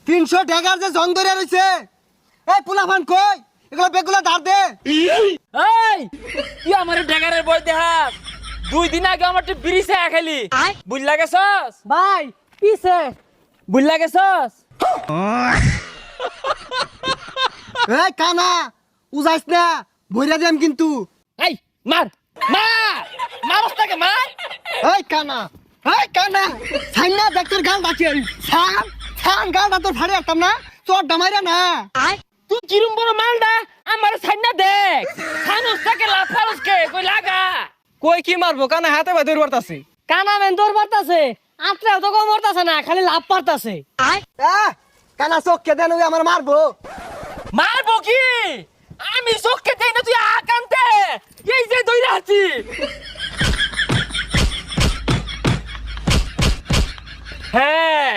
300 টাকার যে জং ধরে রইছে এই পোলাপান কই এগুলো বেগুলা ধার দে। এই তুই আমার ডেগারের বই দেখাস 2 দিন আগে আমার বিড়ি চা খেলি বুঝলা গেছস ভাই পিছে বুঝলা গেছস এই কানা উজাইস না ভইরা দেম কিন্তু। এই মার মার মারস তাকে মার এই কানা ছাইনা ডাক্তার গাল ডাকে ছান গালটা তোর ফাড়ে আসতাম না তোর ডামাইরা না। তুই কিরম বড় মালডা আমার সাইনা দেখ খানুস তাকে লাফালস কে কই লাগা কই কি মারবো কানা হাতে ভাই দৌড় পারতাছে কানা মেন তোর পারতাছে আত্রাও তো কম মরতাছে না খালি লাভ পারতাছে কানা চোখ কে দেন আমার মারবো। মারবো কি আমি চোখকে দেই না তুই আকান্তে এই যে দইরা আছি হ্যাঁ